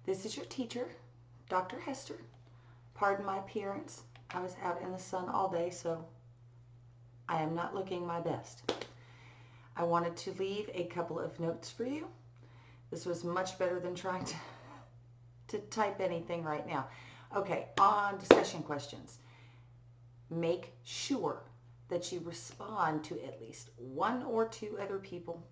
This is your teacher, Dr. Hester. Pardon my appearance. I was out in the sun all day, so I am not looking my best. I wanted to leave a couple of notes for you. This was much better than trying to type anything right now. Okay, on discussion questions. Make sure that you respond to at least one or two other people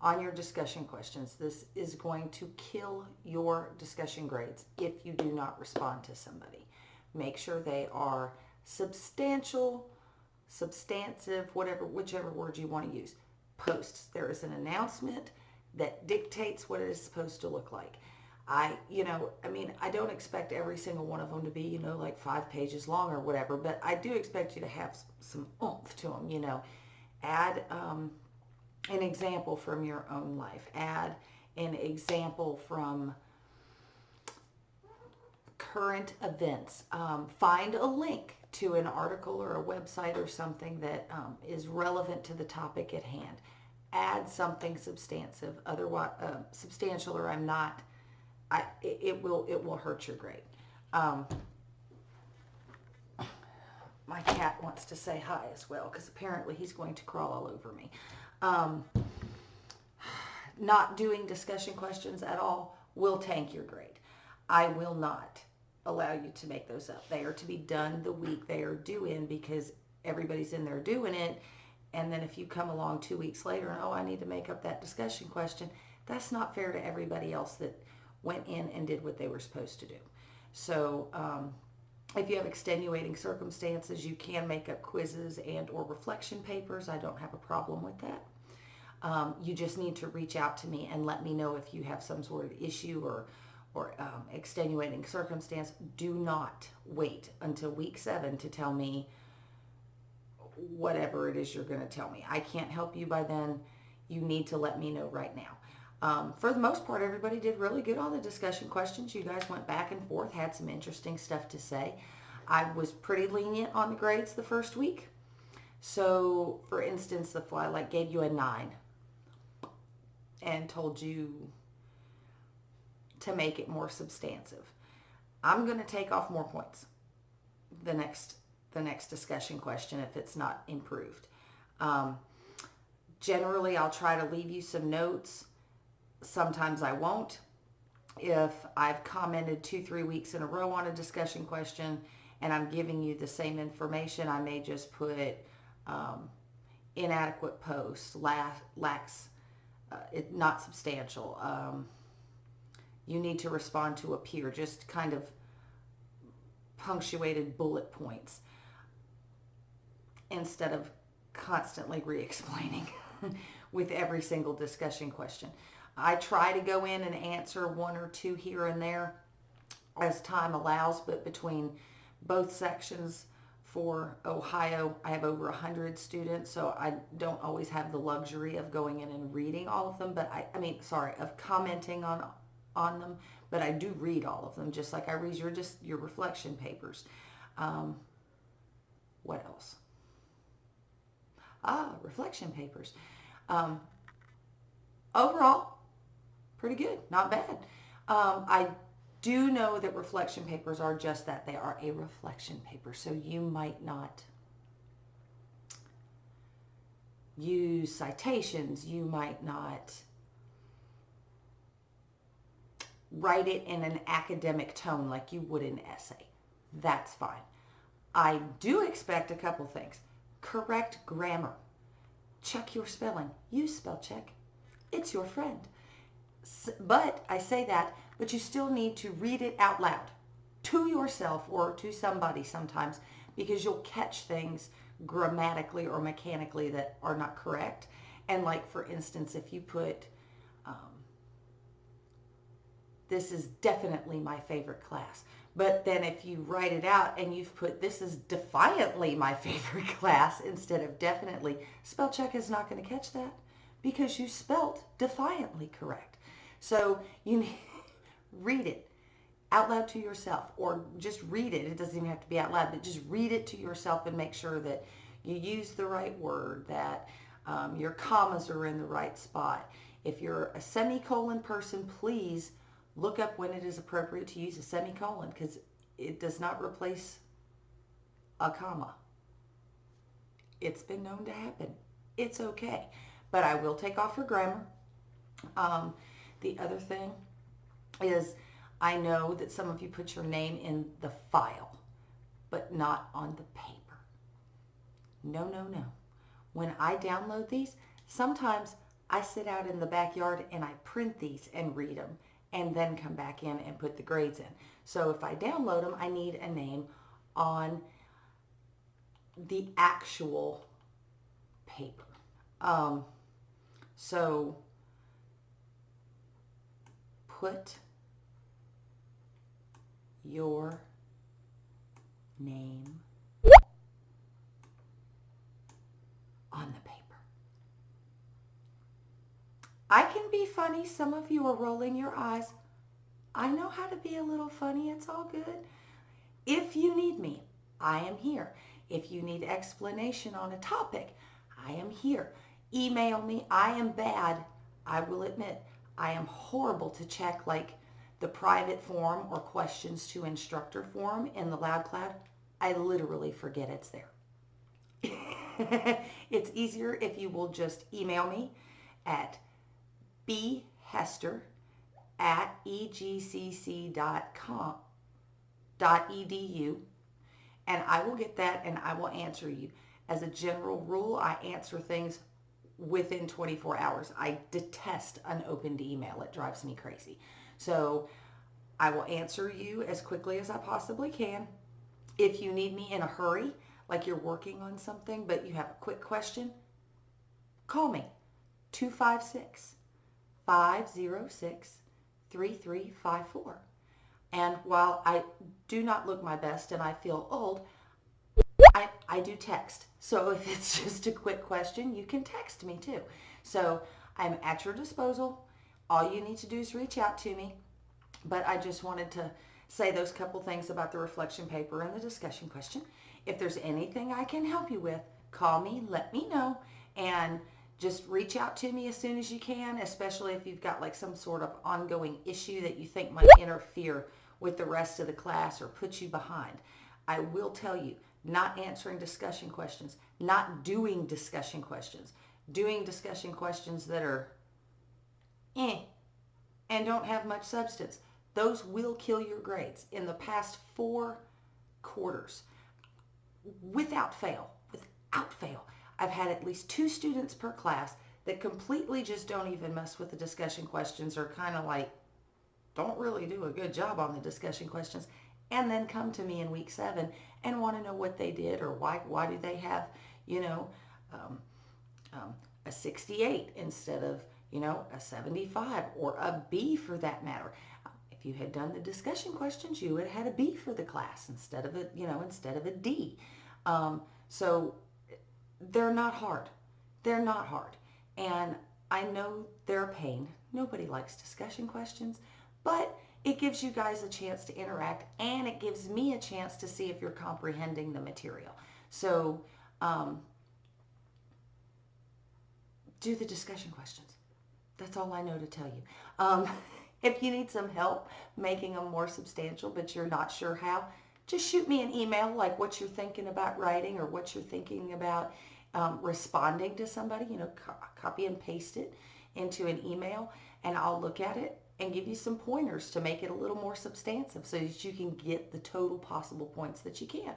on your discussion questions. This is going to kill your discussion grades if you do not respond to somebody. Make sure they are substantial, substantive, whichever word you want to use. Posts. There is an announcement that dictates what it is supposed to look like. I don't expect every single one of them to be, like 5 pages long or whatever, but I do expect you to have some oomph to them, Add an example from your own life. Add an example from current events. Find a link to an article or a website or something that is relevant to the topic at hand. Add something substantive, otherwise substantial, or it will hurt your grade. My cat wants to say hi as well because apparently he's going to crawl all over me. Not doing discussion questions at all will tank your grade. I will not allow you to make those up. They are to be done the week they are due in because everybody's in there doing it. And then if you come along 2 weeks later and, I need to make up that discussion question, that's not fair to everybody else that went in and did what they were supposed to do. So if you have extenuating circumstances, you can make up quizzes and or reflection papers. I don't have a problem with that. You just need to reach out to me and let me know if you have some sort of issue or extenuating circumstance. Do not wait until week 7 to tell me whatever it is you're going to tell me. I can't help you by then. You need to let me know right now. For the most part, everybody did really good on the discussion questions. You guys went back and forth, had some interesting stuff to say. I was pretty lenient on the grades the first week. So, for instance, the Flylight gave you a 9 and told you to make it more substantive. I'm going to take off more points the next discussion question if it's not improved. Generally, I'll try to leave you some notes. Sometimes I won't. If I've commented 2-3 weeks in a row on a discussion question and I'm giving you the same information, I may just put inadequate post, lacks, not substantial. You need to respond to a peer, just kind of punctuated bullet points instead of constantly re-explaining with every single discussion question. I try to go in and answer 1 or 2 here and there as time allows, but between both sections for Ohio, I have over 100 students, so I don't always have the luxury of going in and reading all of them, but of commenting on them, but I do read all of them, just like I read your reflection papers. What else? Reflection papers. Overall, pretty good, not bad. I do know that reflection papers are just that. They are a reflection paper, so you might not use citations. You might not write it in an academic tone like you would an essay. That's fine. I do expect a couple things. Correct grammar. Check your spelling. Use spell check. It's your friend. But I say that, but you still need to read it out loud to yourself or to somebody sometimes, because you'll catch things grammatically or mechanically that are not correct. And like, for instance, if you put, this is definitely my favorite class, but then if you write it out and you've put, this is defiantly my favorite class instead of definitely, spell check is not going to catch that because you spelt defiantly correct. So you need read it out loud to yourself, or just read it. It doesn't even have to be out loud, but just read it to yourself and make sure that you use the right word, that your commas are in the right spot. If you're a semicolon person, please Look up when it is appropriate to use a semicolon because it does not replace a comma. It's been known to happen. It's okay. But I will take off for grammar. The other thing is I know that some of you put your name in the file, but not on the paper. No, no, no. When I download these, sometimes I sit out in the backyard and I print these and read them and then come back in and put the grades in. So if I download them, I need a name on the actual paper. So put your name on the paper. I can be funny. Some of you are rolling your eyes. I know how to be a little funny. It's all good. If you need me, I am here. If you need explanation on a topic, I am here. Email me. I am bad. I will admit, I am horrible to check like the private form or questions to instructor form in the Loud Cloud. I literally forget it's there. It's easier if you will just email me at bhester@egcc.edu and I will get that and I will answer you. As a general rule, I answer things within 24 hours. I detest unopened email. It drives me crazy. So I will answer you as quickly as I possibly can. If you need me in a hurry, like you're working on something, but you have a quick question, call me, 256-506-3354. And while I do not look my best and I feel old, I do text. So if it's just a quick question, you can text me too. So I'm at your disposal. All you need to do is reach out to me. But I just wanted to say those couple things about the reflection paper and the discussion question. If there's anything I can help you with, call me, let me know, and just reach out to me as soon as you can, especially if you've got like some sort of ongoing issue that you think might interfere with the rest of the class or put you behind. I will tell you, not answering discussion questions, not doing discussion questions, doing discussion questions that are and don't have much substance. Those will kill your grades. In the past 4 quarters, without fail, I've had at least 2 students per class that completely just don't even mess with the discussion questions or kind of like don't really do a good job on the discussion questions and then come to me in week 7 and want to know what they did or why do they have, a 68 instead of, a 75 or a B for that matter. If you had done the discussion questions, you would have had a B for the class instead of a D. So they're not hard. They're not hard. And I know they're a pain. Nobody likes discussion questions, but it gives you guys a chance to interact and it gives me a chance to see if you're comprehending the material. So do the discussion questions. That's all I know to tell you. If you need some help making them more substantial, but you're not sure how, just shoot me an email like what you're thinking about writing or what you're thinking about responding to somebody, copy and paste it into an email and I'll look at it and give you some pointers to make it a little more substantive so that you can get the total possible points that you can.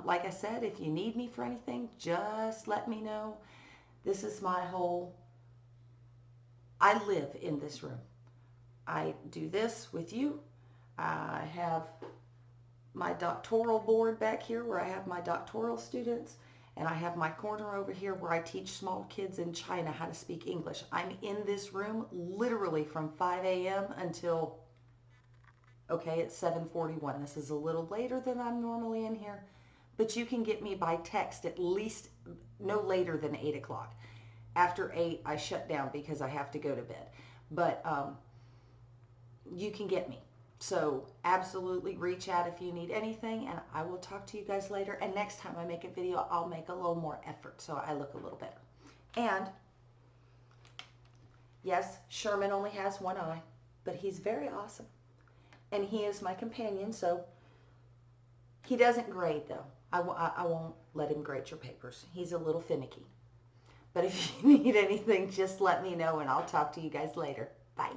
Like I said, if you need me for anything, just let me know. This is my I live in this room. I do this with you. I have my doctoral board back here where I have my doctoral students, and I have my corner over here where I teach small kids in China how to speak English. I'm in this room literally from 5 a.m. until, it's 7:41. This is a little later than I'm normally in here, but you can get me by text at least no later than 8 o'clock. After 8, I shut down because I have to go to bed. But you can get me. So absolutely reach out if you need anything, and I will talk to you guys later. And next time I make a video, I'll make a little more effort so I look a little better. And yes, Sherman only has one eye, but he's very awesome. And he is my companion, so he doesn't grade, though. I won't let him grade your papers. He's a little finicky. But if you need anything, just let me know, and I'll talk to you guys later. Bye.